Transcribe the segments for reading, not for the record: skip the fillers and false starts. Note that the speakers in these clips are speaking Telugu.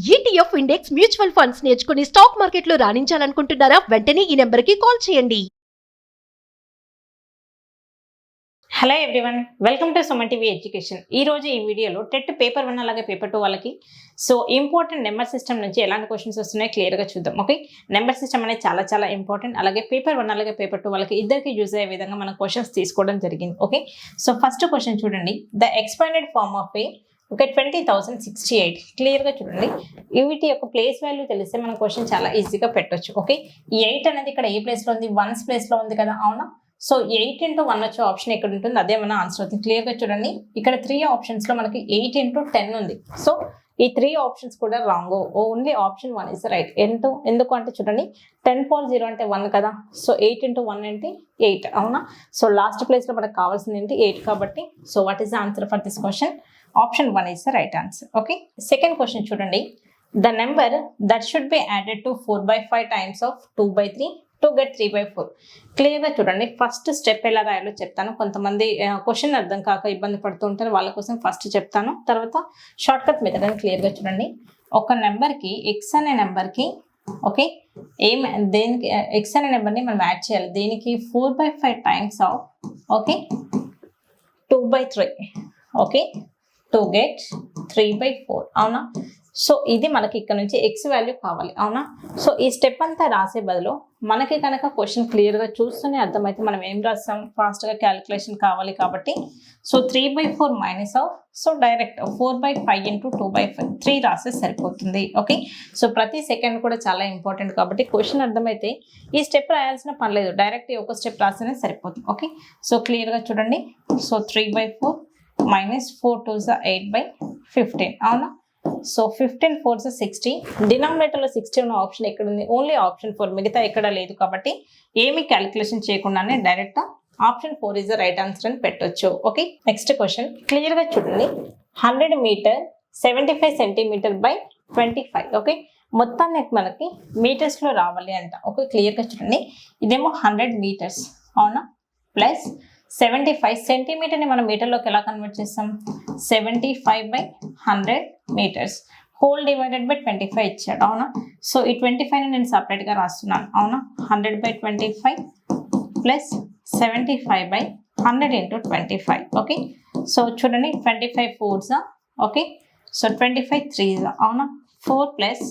ETF ఇండెక్స్ మ్యూచువల్ ఫండ్స్ నేర్చుకుని స్టాక్ మార్కెట్లో రాణించాలనుకుంటున్నారా? వెంటనే ఈ నెంబర్కి కాల్ చేయండి. Hello everyone, welcome to Suman TV education. ఈ రోజు ఈ వీడియోలో టెట్ పేపర్ 1 అలాగే పేపర్ 2 వాళ్ళకి ఇంపార్టెంట్ నెంబర్ సిస్టమ్ నుంచి ఎలాంటి క్వశ్చన్స్ వస్తున్నాయో క్లియర్గా చూద్దాం. ఓకే, నెంబర్ సిస్టమ్ అనేది చాలా ఇంపార్టెంట్. అలాగే పేపర్ 1 అలాగే పేపర్ 2 వాళ్ళకి ఇద్దరికి యూజ్ అయ్యే విధంగా మనం క్వశ్చన్స్ తీసుకోవడం జరిగింది. ఓకే, సో ఫస్ట్ క్వశ్చన్ చూడండి. ద ఎక్స్పాండెడ్ ఫార్మ్ ఆఫ్ ఏ 20,068 క్లియర్గా చూడండి. వీటి యొక్క ప్లేస్ వాల్యూ తెలిస్తే మన క్వశ్చన్ చాలా ఈజీగా పెట్టొచ్చు. ఓకే, ఈ 8 అనేది ఇక్కడ ఏ ప్లేస్లో ఉంది? 1's ప్లేస్లో ఉంది కదా, అవునా? సో 8 into 1 వచ్చే ఆప్షన్ ఎక్కడ ఉంటుంది? అదే మన ఆన్సర్ అవుతుంది. క్లియర్గా చూడండి, ఇక్కడ 3 ఆప్షన్స్లో మనకి 8 into 10 ఉంది. సో ఈ 3 ఆప్షన్స్ కూడా wrong. Only option 1 is right. ఎందుకు అంటే చూడండి, 10 power 0 అంటే 1 కదా. సో 8 into 1 అంటే 8, అవునా? సో లాస్ట్ ప్లేస్లో మనకు కావాల్సింది ఏంటి? 8 కాబట్టి. So what is the answer for this question? Option 1 is the right answer. Okay, second question చూడండి. The number that should be added to 4/5 times of 2/3 to get 3/4. క్లియర్గా చూడండి, ఫస్ట్ స్టెప్ ఎలా రాయాలో చెప్తాను. కొంతమంది క్వశ్చన్ అర్థం కాక ఇబ్బంది పడుతూ ఉంటారు, వాళ్ళ కోసం ఫస్ట్ చెప్తాను, తర్వాత షార్ట్ కట్ మెథడ్ అని. క్లియర్గా చూడండి, ఒక నెంబర్కి ఎక్స్ అనే నెంబర్కి ఓకే దేనికి ఎక్స్ అనే నెంబర్ని మనం యాడ్ చేయాలి. దేనికి? 4/5 times of okay 2/3 okay to get 3/4, అవునా? సో ఇది మనకి ఇక్కడ నుంచి ఎక్స్ వాల్యూ కావాలి, అవునా? సో ఈ స్టెప్ అంతా రాసే బదులు మనకి కనుక క్వశ్చన్ క్లియర్గా చూస్తూనే అర్థమైతే మనం ఏం రాస్తాం? ఫాస్ట్గా క్యాలిక్యులేషన్ కావాలి కాబట్టి so 3/4 minus of so direct 4/5 into 2/5 3 రాస్తే సరిపోతుంది. ఓకే, సో ప్రతి సెకండ్ కూడా చాలా ఇంపార్టెంట్ కాబట్టి క్వశ్చన్ అర్థమైతే ఈ స్టెప్ రాయాల్సిన పని లేదు, డైరెక్ట్ ఒక స్టెప్ రాస్తేనే సరిపోతుంది. ఓకే, సో క్లియర్గా చూడండి, సో 3/4 minus 4 2s 8/15, అవునా? So 15 4s 60. డినామినేటర్లో 60 ఉన్న ఆప్షన్ ఎక్కడ ఉంది? ఓన్లీ ఆప్షన్ 4, మిగతా ఎక్కడ లేదు. కాబట్టి ఏమి క్యాలిక్యులేషన్ చేయకుండానే direct option 4 is the right answer అని పెట్టొచ్చు. ఓకే, నెక్స్ట్ క్వశ్చన్ క్లియర్గా చూడండి. 100 meter 75 centimeter by 25. ఓకే, మొత్తాన్ని మనకి మీటర్స్లో రావాలి అంట. ఓకే, క్లియర్గా చూడండి, ఇదేమో 100 meters, అవునా? ప్లస్ 75 సెంటీమీటర్ని మనం మీటర్లోకి ఎలా కన్వర్ట్ చేస్తాం? 75/100 meters హోల్ డివైడెడ్ బై 25 ఇచ్చాడు, అవునా? సో ఈ 25ని నేను సపరేట్గా రాస్తున్నాను, అవునా? 100/25 ప్లస్ 75/100 into 25. ఓకే, సో చూడండి, 25 4s ఓకే, సో 25 3s, అవునా? 4 ప్లస్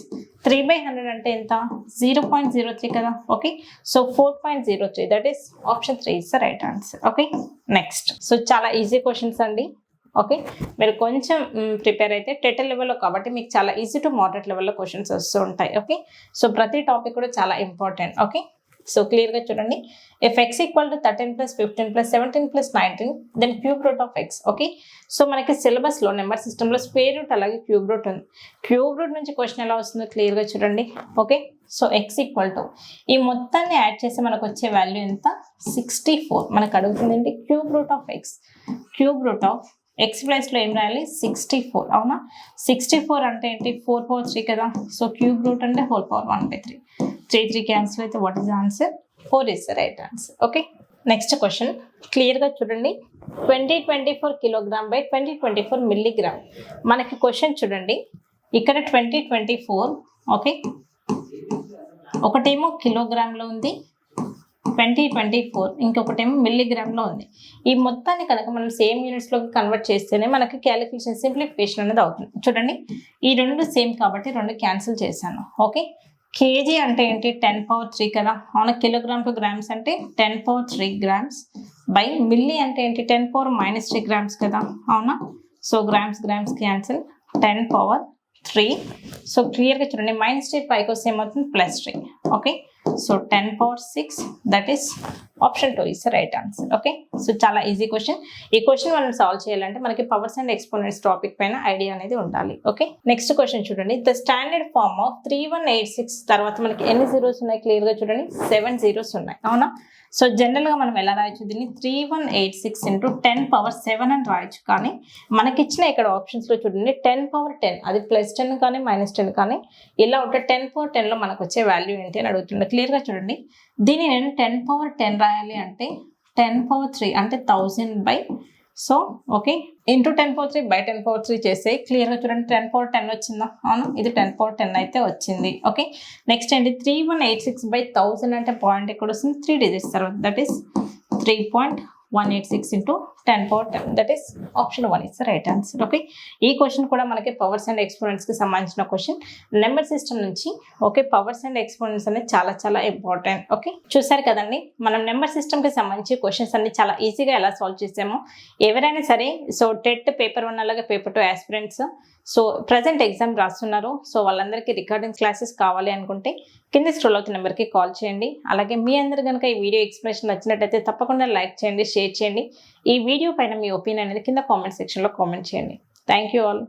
3/100 అంటే ఎంత? 0.03 కదా. Okay, so 4.03, that is option 3 is the right answer. Okay, next. So చాలా ఈజీ క్వశ్చన్స్ అండి. ఓకే, మీరు కొంచెం ప్రిపేర్ అయితే టెట్ లెవెల్లో కాబట్టి మీకు చాలా ఈజీ టు మోడరేట్ లెవెల్లో క్వశ్చన్స్ వస్తూ ఉంటాయి. ఓకే, సో ప్రతి టాపిక్ కూడా చాలా ఇంపార్టెంట్. ఓకే, సో క్లియర్గా చూడండి, if x equal to 13 plus 15 plus 17 plus 19 then cube root of x. Okay, so మనకి సిలబస్లో నెంబర్ సిస్టంలో స్క్వేర్ రూట్ అలాగే క్యూబ్ రూట్ ఉంది. క్యూబ్ రూట్ నుంచి క్వశ్చన్ ఎలా వస్తుందో క్లియర్గా చూడండి. Okay, so x equal to ఈ మొత్తాన్ని యాడ్ చేసి మనకు వచ్చే వాల్యూ ఎంత? 64. మనకు అడుగుతుంది ఏంటి? Cube root of X. Cube root of X ప్లేస్లో ఏం రాయాలి? 64, అవునా? 64 అంటే ఏంటి? 4/3 కదా. సో క్యూబ్ రూట్ అంటే హోల్ పవర్ 1/3. 3 క్యాన్సిల్ అయితే what is answer? 4 is the right answer. Okay, next question క్లియర్గా చూడండి. 2024 kilogram by 2024 milligram. మనకి క్వశ్చన్ చూడండి, ఇక్కడ 2024 ఓకే, ఒకటేమో కిలోగ్రామ్లో ఉంది, 2024 ఇంకొకటేమో మిల్లీగ్రామ్లో ఉంది. ఈ మొత్తాన్ని కనుక మనం సేమ్ యూనిట్స్లోకి కన్వర్ట్ చేస్తేనే మనకి క్యాలిక్యులేషన్ సింప్లిఫికేషన్ అనేది అవుతుంది. చూడండి, ఈ రెండు సేమ్ కాబట్టి 2 క్యాన్సిల్ చేశాను. ఓకే, కేజీ అంటే ఏంటి? 10/3 కదా, అవునా? కిలోగ్రామ్ టు గ్రామ్స్ అంటే 10/3 grams బై మిల్లీ అంటే ఏంటి? 10⁻³ grams కదా, అవునా? So grams cancel, 10/3. సో క్లియర్గా చూడండి, -3 పైకి వస్తే ఏమవుతుంది? +3. Okay, so 10/6, that is option 2 is the right answer. Okay, so చాలా ఈజీ క్వశ్చన్. ఈ క్వశ్చన్ మనం సాల్వ్ చేయాలంటే మనకి పవర్స్ అండ్ ఎక్స్పోనెంట్స్ టాపిక్ పైన ఐడియా అనేది ఉండాలి. ఓకే, నెక్స్ట్ క్వశ్చన్ చూడండి. ద స్టాండర్డ్ ఫార్మ్ ఆఫ్ 3186 తర్వాత మనకి ఎన్ని జీరోస్ ఉన్నాయి? క్లియర్గా చూడండి, 7 zeros ఉన్నాయి, అవునా? సో జనరల్గా మనం ఎలా రాయొచ్చు దీన్ని? 3186 into 10⁻7 అని రాయొచ్చు. కానీ మనకిచ్చిన ఇక్కడ ఆప్షన్స్లో చూడండి 10⁻10, అది +10 కానీ -10 కానీ ఇలా ఉంటే 10⁻10లో మనకు వచ్చే వాల్యూ ఏంటి అని అడుగుతుండే. క్లియర్గా చూడండి, దీన్ని నేను 10⁻10 రాయాలి అంటే 10⁻3 అంటే 1000/10 సో ఓకే ఇంటూ 10^3/10^3 చేస్తే క్లియర్గా చూడండి 10^10 వచ్చిందా? అవును, ఇది 10^10 అయితే వచ్చింది. ఓకే, నెక్స్ట్ ఏంటి 3186/1000 అంటే పాయింట్ ఎక్కడ వస్తుంది? 3 digits తర్వాత, that is 3.186 into 10^10, that is option 1 is right answer. Okay, ఈ క్వశ్చన్ కూడా మనకి పవర్స్ అండ్ ఎక్స్పోనెంట్స్ కి సంబంధించిన క్వశ్చన్ నెంబర్ సిస్టమ్ నుంచి. ఓకే, పవర్స్ అండ్ ఎక్స్పోనెంట్స్ అనేది చాలా చాలా ఇంపార్టెంట్. ఓకే, చూసారు కదండి మనం నెంబర్ సిస్టమ్ కి సంబంధించి క్వశ్చన్స్ అన్ని చాలా ఈజీగా ఎలా సాల్వ్ చేసామో. ఎవరైనా సరే సో టెట్ పేపర్ 1 అలాగే paper 2 aspirants so present exam రాస్తున్నారు, సో వాళ్ళందరికీ రికార్డింగ్ క్లాసెస్ కావాలి అనుకుంటే కింద స్క్రోల్ అవుతున్న నెంబర్కి కాల్ చేయండి. అలాగే మీ అందరు కనుక ఈ వీడియో ఎక్స్ప్లెనేషన్ నచ్చినట్టయితే తప్పకుండా లైక్ చేయండి, షేర్ చేయండి. ఈ వీడియో పైన మీ ఒపీనియన్ అనేది కింద కామెంట్ సెక్షన్లో కామెంట్ చేయండి. Thank you all.